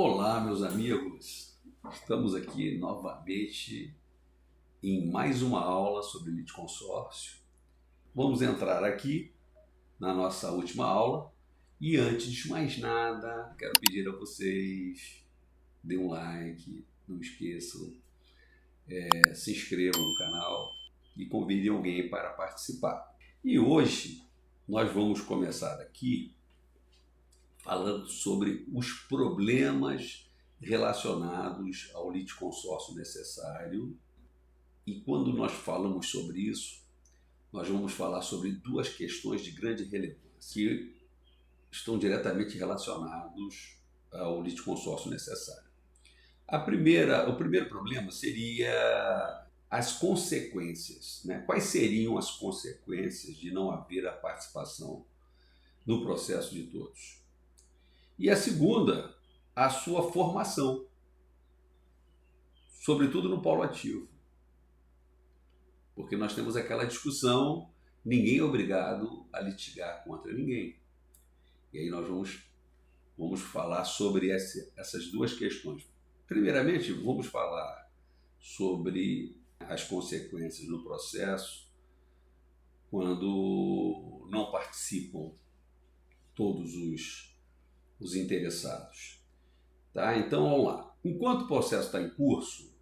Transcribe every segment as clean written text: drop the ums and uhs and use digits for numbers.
Olá, meus amigos. Estamos aqui novamente em mais uma aula sobre litisconsórcio. Vamos entrar aqui na nossa última aula e antes de mais nada, quero pedir a vocês, dê um like, não esqueçam, se inscrevam no canal e convidem alguém para participar. E hoje nós vamos começar aqui falando sobre os problemas relacionados ao litisconsórcio necessário. E quando nós falamos sobre isso, nós vamos falar sobre duas questões de grande relevância que estão diretamente relacionados ao litisconsórcio necessário. O primeiro problema seria as consequências, né? Quais seriam as consequências de não haver a participação no processo de todos? E a segunda, a sua formação, sobretudo no polo ativo. Porque nós temos aquela discussão, ninguém é obrigado a litigar contra ninguém. E aí nós vamos falar sobre essas duas questões. Primeiramente, vamos falar sobre as consequências no processo quando não participam todos os interessados. Tá? Então, vamos lá. Enquanto o processo está em curso,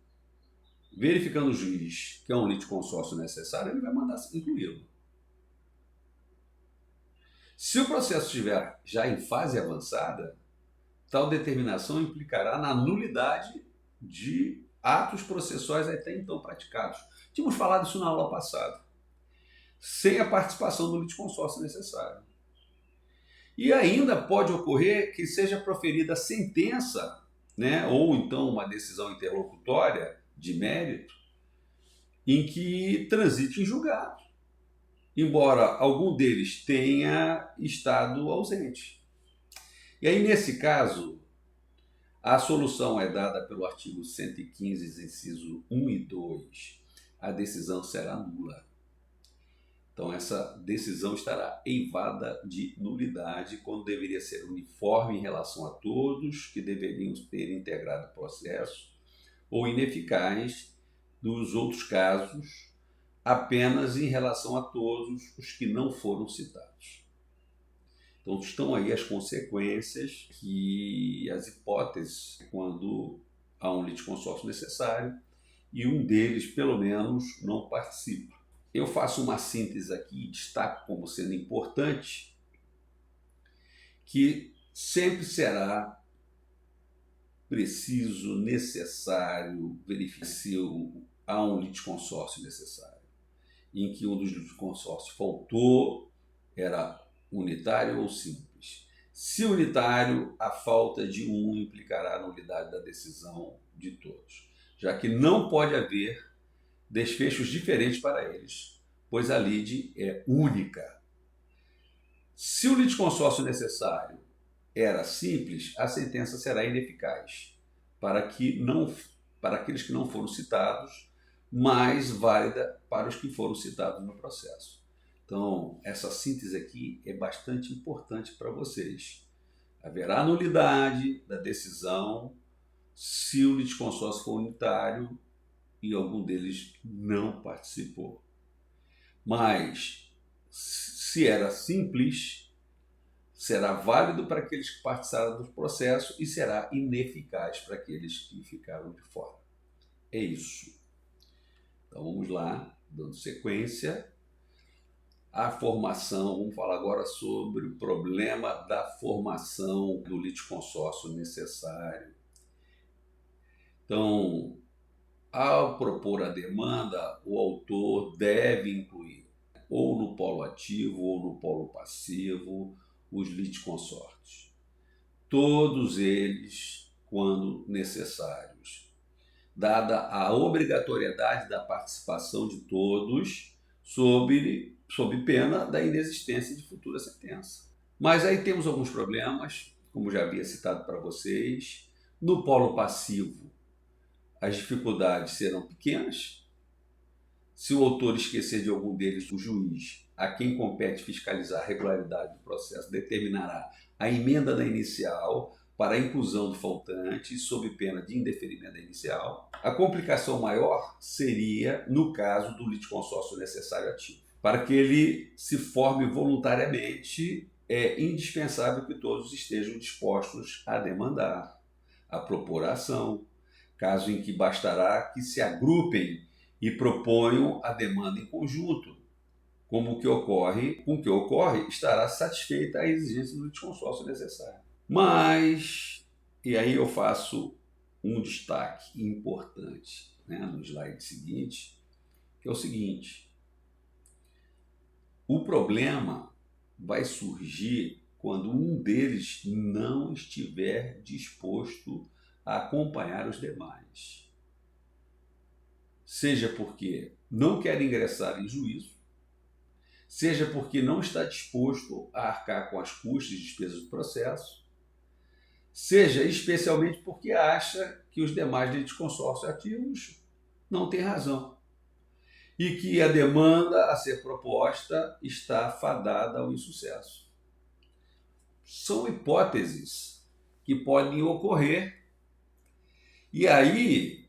verificando o juiz que é um litisconsórcio necessário, ele vai mandar incluí-lo. Se o processo estiver já em fase avançada, tal determinação implicará na nulidade de atos processuais até então praticados. Tínhamos falado isso na aula passada. Sem a participação do litisconsórcio necessário. E ainda pode ocorrer que seja proferida sentença, né, ou então uma decisão interlocutória de mérito, em que transite em julgado, embora algum deles tenha estado ausente. E aí, nesse caso, a solução é dada pelo artigo 115, inciso 1 e 2. A decisão será nula. Então, essa decisão estará eivada de nulidade, quando deveria ser uniforme em relação a todos que deveriam ter integrado o processo, ou ineficaz nos outros casos, apenas em relação a todos os que não foram citados. Então, estão aí as consequências e as hipóteses quando há um litisconsórcio necessário e um deles, pelo menos, não participa. Eu faço uma síntese aqui e destaco como sendo importante que sempre será preciso, necessário, verificar se há um litisconsórcio necessário, em que um dos litisconsórcios faltou, era unitário ou simples. Se unitário, a falta de um implicará a nulidade da decisão de todos, já que não pode haver desfechos diferentes para eles, pois a lide é única. Se o litisconsórcio necessário era simples, a sentença será ineficaz para aqueles que não foram citados, mas válida para os que foram citados no processo. Então, essa síntese aqui é bastante importante para vocês. Haverá nulidade da decisão se o litisconsórcio for unitário e algum deles não participou. Mas, se era simples, será válido para aqueles que participaram do processo e será ineficaz para aqueles que ficaram de fora. É isso. Então vamos lá, dando sequência. A formação, vamos falar agora sobre o problema da formação do litisconsórcio necessário. Então, ao propor a demanda, o autor deve incluir, ou no polo ativo ou no polo passivo, os litisconsortes. Todos eles, quando necessários. Dada a obrigatoriedade da participação de todos, sob pena da inexistência de futura sentença. Mas aí temos alguns problemas, como já havia citado para vocês. No polo passivo, as dificuldades serão pequenas. Se o autor esquecer de algum deles, o juiz, a quem compete fiscalizar a regularidade do processo, determinará a emenda da inicial para a inclusão do faltante sob pena de indeferimento da inicial. A complicação maior seria no caso do litisconsórcio necessário ativo. Para que ele se forme voluntariamente, é indispensável que todos estejam dispostos a demandar, a propor a ação, caso em que bastará que se agrupem e proponham a demanda em conjunto. Com o que ocorre, estará satisfeita a exigência do litisconsórcio necessário. Mas, e aí eu faço um destaque importante, né, no slide seguinte, que é o seguinte: o problema vai surgir quando um deles não estiver disposto a acompanhar os demais. Seja porque não quer ingressar em juízo, seja porque não está disposto a arcar com as custas e despesas do processo, seja especialmente porque acha que os demais litisconsórcios ativos não têm razão e que a demanda a ser proposta está fadada ao insucesso. São hipóteses que podem ocorrer e aí,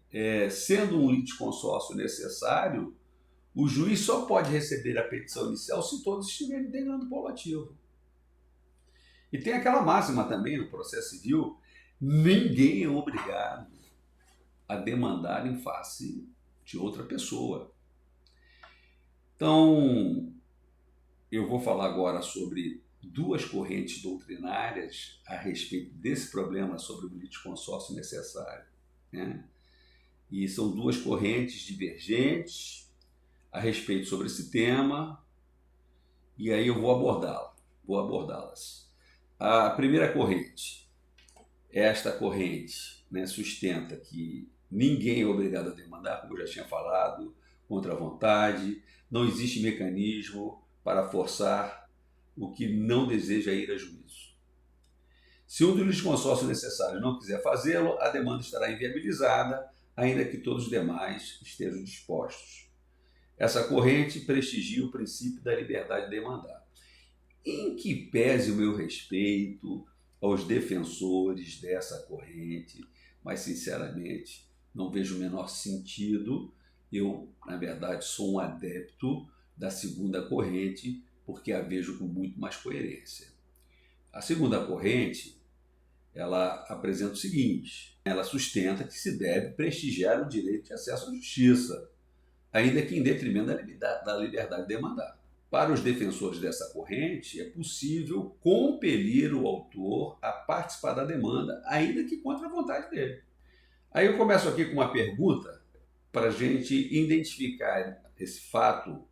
sendo um litisconsórcio necessário, o juiz só pode receber a petição inicial se todos estiverem integrando o polo ativo. E tem aquela máxima também no processo civil: ninguém é obrigado a demandar em face de outra pessoa. Então, eu vou falar agora sobre duas correntes doutrinárias a respeito desse problema sobre o litisconsórcio necessário, né? E são duas correntes divergentes a respeito sobre esse tema, e aí eu vou abordá-las. A primeira corrente, esta corrente, né, sustenta que ninguém é obrigado a demandar, como eu já tinha falado, contra a vontade, não existe mecanismo para forçar o que não deseja ir a juízo. Se um dos litisconsórcios necessários não quiser fazê-lo, a demanda estará inviabilizada, ainda que todos os demais estejam dispostos. Essa corrente prestigia o princípio da liberdade de demandar. Em que pese o meu respeito aos defensores dessa corrente, mas sinceramente não vejo o menor sentido. Eu, na verdade, sou um adepto da segunda corrente, porque a vejo com muito mais coerência. A segunda corrente, ela apresenta o seguinte: ela sustenta que se deve prestigiar o direito de acesso à justiça, ainda que em detrimento da liberdade de demandar. Para os defensores dessa corrente, é possível compelir o autor a participar da demanda, ainda que contra a vontade dele. Aí eu começo aqui com uma pergunta para a gente identificar esse fato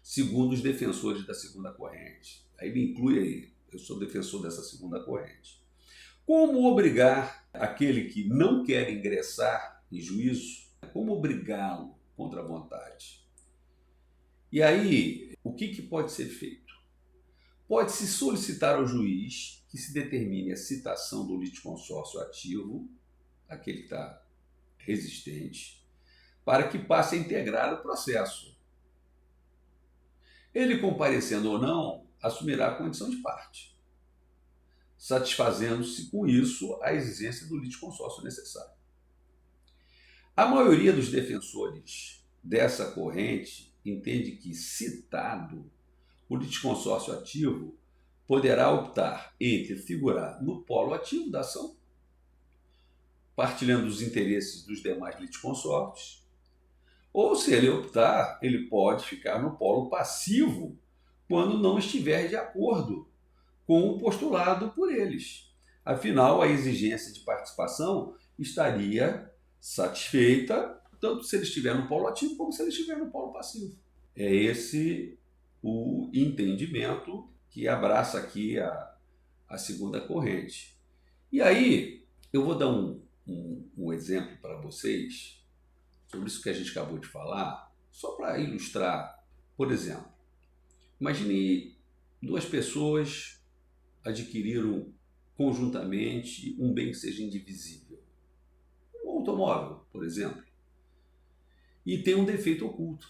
segundo os defensores da segunda corrente. Aí me inclui aí, eu sou defensor dessa segunda corrente. Como obrigar aquele que não quer ingressar em juízo, como obrigá-lo contra a vontade? E aí, o que pode ser feito? Pode-se solicitar ao juiz que se determine a citação do litisconsórcio ativo, aquele que está resistente, para que passe a integrar o processo. Ele, comparecendo ou não, assumirá a condição de parte, satisfazendo-se com isso a exigência do litisconsórcio necessário. A maioria dos defensores dessa corrente entende que, citado, o litisconsórcio ativo poderá optar entre figurar no polo ativo da ação, partilhando os interesses dos demais litisconsórcios, ou, se ele optar, ele pode ficar no polo passivo quando não estiver de acordo com o postulado por eles. Afinal, a exigência de participação estaria satisfeita tanto se ele estiver no polo ativo como se ele estiver no polo passivo. É esse o entendimento que abraça aqui a segunda corrente. E aí, eu vou dar um exemplo para vocês sobre isso que a gente acabou de falar, só para ilustrar. Por exemplo, imagine duas pessoas adquiriram conjuntamente um bem que seja indivisível. Um automóvel, por exemplo. E tem um defeito oculto.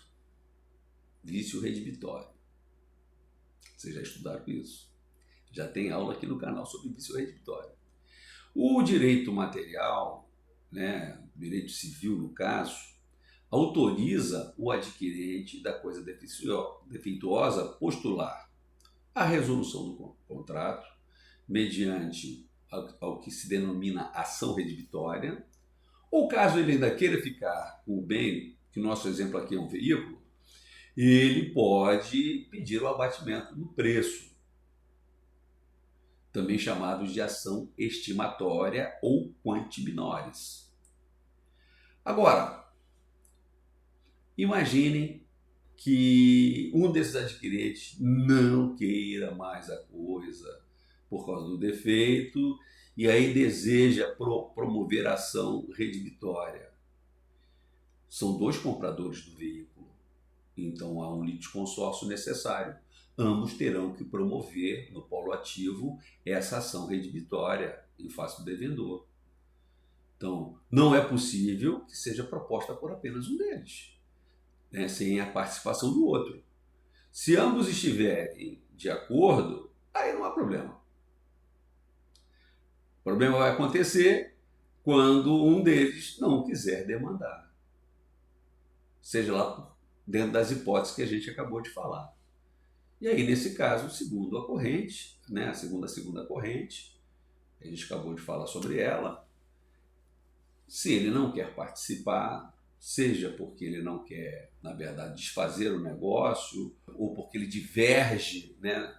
Vício redibitório. Vocês já estudaram isso. Já tem aula aqui no canal sobre vício redibitório. O direito material, né, direito civil no caso, autoriza o adquirente da coisa defeituosa postular a resolução do contrato mediante ao que se denomina ação redibitória, ou caso ele ainda queira ficar com o bem, que o nosso exemplo aqui é um veículo, ele pode pedir o abatimento do preço, também chamados de ação estimatória ou quanti minores. Agora, imaginem que um desses adquirentes não queira mais a coisa por causa do defeito e aí deseja promover a ação redibitória. São dois compradores do veículo, então há um litisconsórcio necessário. Ambos terão que promover no polo ativo essa ação redibitória em face do devedor. Então, não é possível que seja proposta por apenas um deles, né, sem a participação do outro. Se ambos estiverem de acordo, aí não há problema. O problema vai acontecer quando um deles não quiser demandar. Seja lá dentro das hipóteses que a gente acabou de falar. E aí, nesse caso, segundo a corrente, né, a segunda corrente, a gente acabou de falar sobre ela, se ele não quer participar, seja porque ele não quer, na verdade, desfazer o negócio, ou porque ele diverge, né,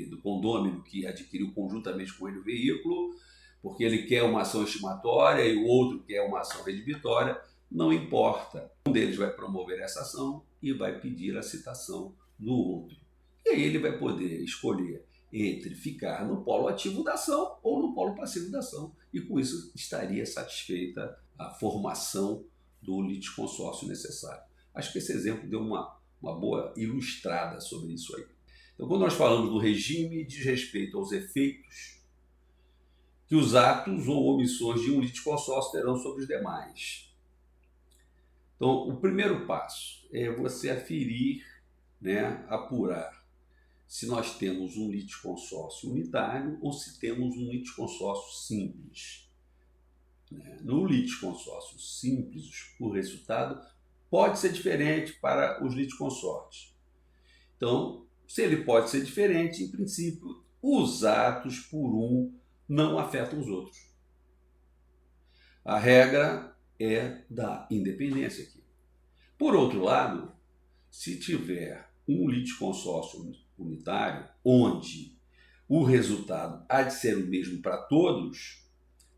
do condômino que adquiriu conjuntamente com ele o veículo, porque ele quer uma ação estimatória e o outro quer uma ação redibitória, não importa. Um deles vai promover essa ação e vai pedir a citação do outro. E aí ele vai poder escolher entre ficar no polo ativo da ação ou no polo passivo da ação. E com isso estaria satisfeita a formação do litisconsórcio necessário. Acho que esse exemplo deu uma boa ilustrada sobre isso aí. Então, quando nós falamos do regime, diz respeito aos efeitos que os atos ou omissões de um litisconsórcio terão sobre os demais. Então, o primeiro passo é você aferir, né, apurar se nós temos um litisconsórcio unitário ou se temos um litisconsórcio simples. No litisconsórcio simples, o resultado pode ser diferente para os litisconsórcios. Então, se ele pode ser diferente, em princípio, os atos por um não afetam os outros. A regra é da independência aqui. Por outro lado, se tiver um litisconsórcio unitário, onde o resultado há de ser o mesmo para todos,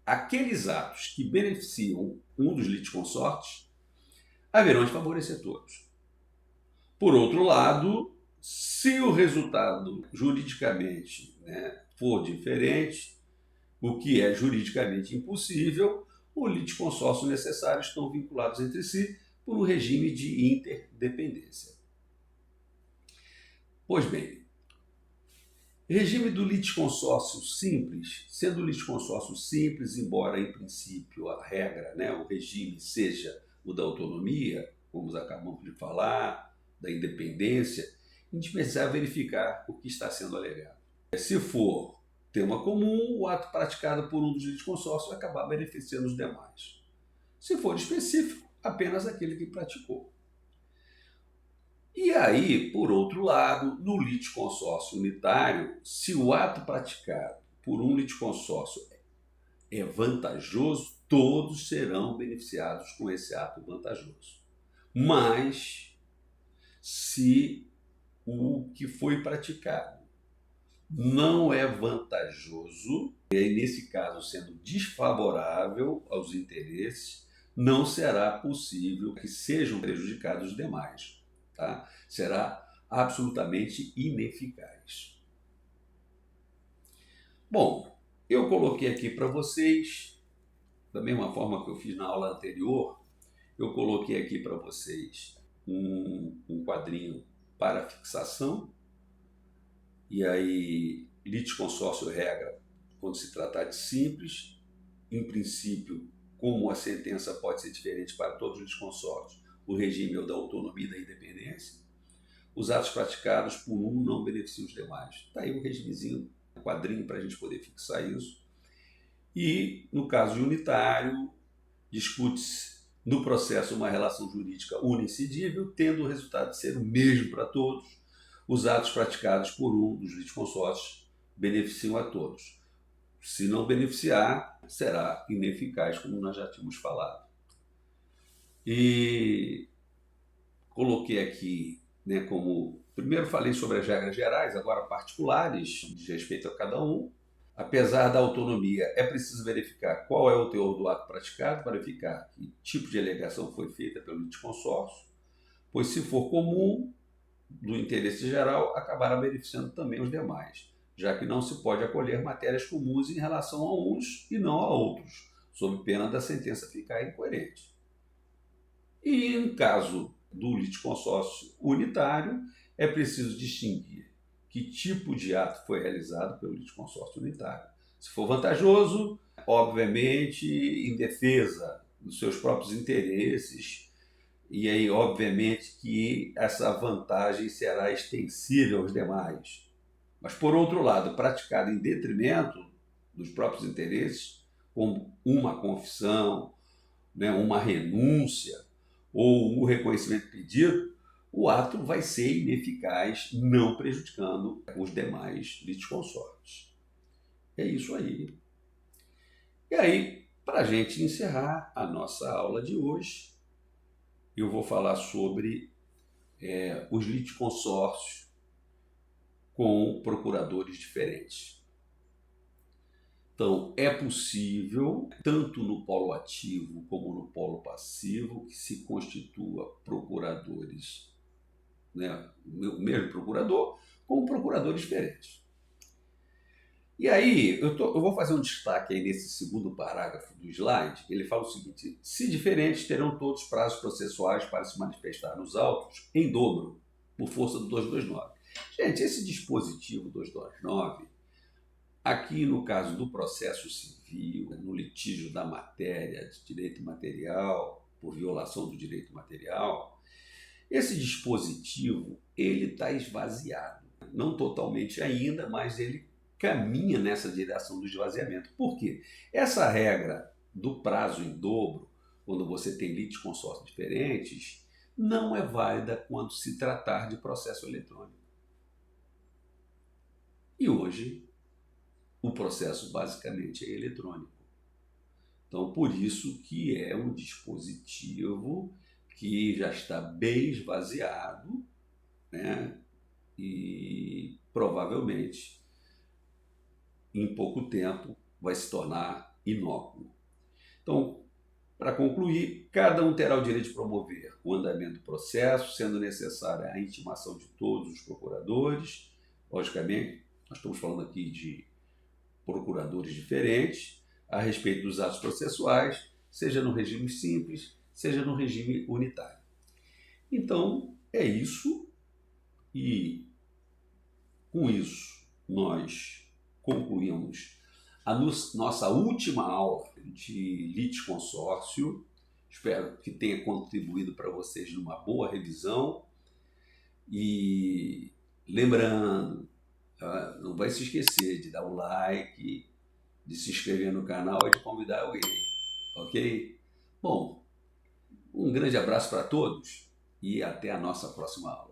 aqueles atos que beneficiam um dos litisconsortes haverão de favorecer todos. Por outro lado, se o resultado juridicamente, né, for diferente, o que é juridicamente impossível, o litisconsórcio necessário estão vinculados entre si por um regime de interdependência. Pois bem, regime do litisconsórcio simples, sendo o litisconsórcio simples, embora em princípio a regra, né, o regime seja o da autonomia, como acabamos de falar, da independência, a gente precisa verificar o que está sendo alegado. Se for tema comum, o ato praticado por um dos litisconsórcios vai acabar beneficiando os demais. Se for específico, apenas aquele que praticou. E aí, por outro lado, no litisconsórcio unitário, se o ato praticado por um litisconsórcio é vantajoso, todos serão beneficiados com esse ato vantajoso. Mas, se o que foi praticado não é vantajoso, e aí, nesse caso sendo desfavorável aos interesses, não será possível que sejam prejudicados os demais. Tá? Será absolutamente ineficaz. Bom, eu coloquei aqui para vocês, da mesma forma que eu fiz na aula anterior, eu coloquei aqui para vocês um quadrinho para fixação, e aí litisconsórcio regra, quando se tratar de simples, em princípio, como a sentença pode ser diferente para todos os litisconsórcios, o regime é o da autonomia e da independência. Os atos praticados por um não beneficiam os demais. Está aí um regimezinho quadrinho para a gente poder fixar isso. E, no caso de unitário, discute-se no processo uma relação jurídica unincidível, tendo o resultado de ser o mesmo para todos. Os atos praticados por um dos litisconsórcios beneficiam a todos. Se não beneficiar, será ineficaz, como nós já tínhamos falado. E coloquei aqui, né, como... Primeiro falei sobre as regras gerais, agora particulares, de respeito a cada um. Apesar da autonomia, é preciso verificar qual é o teor do ato praticado para verificar que tipo de alegação foi feita pelo litisconsórcio, pois se for comum, do interesse geral, acabará beneficiando também os demais, já que não se pode acolher matérias comuns em relação a uns e não a outros, sob pena da sentença ficar incoerente. E em caso do litisconsórcio unitário, é preciso distinguir que tipo de ato foi realizado pelo litisconsórcio unitário. Se for vantajoso, obviamente, em defesa dos seus próprios interesses, e aí, obviamente, que essa vantagem será extensível aos demais. Mas, por outro lado, praticado em detrimento dos próprios interesses, como uma confissão, né, uma renúncia ou o reconhecimento pedido, o ato vai ser ineficaz, não prejudicando os demais litisconsortes. É isso aí. E aí, para a gente encerrar a nossa aula de hoje, eu vou falar sobre os litisconsórcios com procuradores diferentes. Então, é possível, tanto no polo ativo como no polo passivo, que se constitua procuradores, né, o mesmo procurador, com procuradores diferentes. E aí, eu vou fazer um destaque aí nesse segundo parágrafo do slide, ele fala o seguinte: se diferentes, terão todos prazos processuais para se manifestar nos autos em dobro, por força do 229. Gente, esse dispositivo 229, aqui no caso do processo civil, no litígio da matéria de direito material, por violação do direito material, esse dispositivo ele está esvaziado. Não totalmente ainda, mas ele caminha nessa direção do esvaziamento. Por quê? Essa regra do prazo em dobro, quando você tem litisconsórcios diferentes, não é válida quando se tratar de processo eletrônico. E hoje, o processo basicamente é eletrônico. Então, por isso que é um dispositivo que já está bem esvaziado, né? E provavelmente em pouco tempo vai se tornar inócuo. Então, para concluir, cada um terá o direito de promover o andamento do processo, sendo necessária a intimação de todos os procuradores. Logicamente, nós estamos falando aqui de procuradores diferentes a respeito dos atos processuais, seja no regime simples, seja no regime unitário. Então, é isso, e com isso nós concluímos a nossa última aula de litisconsórcio. Espero que tenha contribuído para vocês numa boa revisão. E lembrando, não vai se esquecer de dar o like, de se inscrever no canal e de convidar alguém, ok? Bom, um grande abraço para todos e até a nossa próxima aula.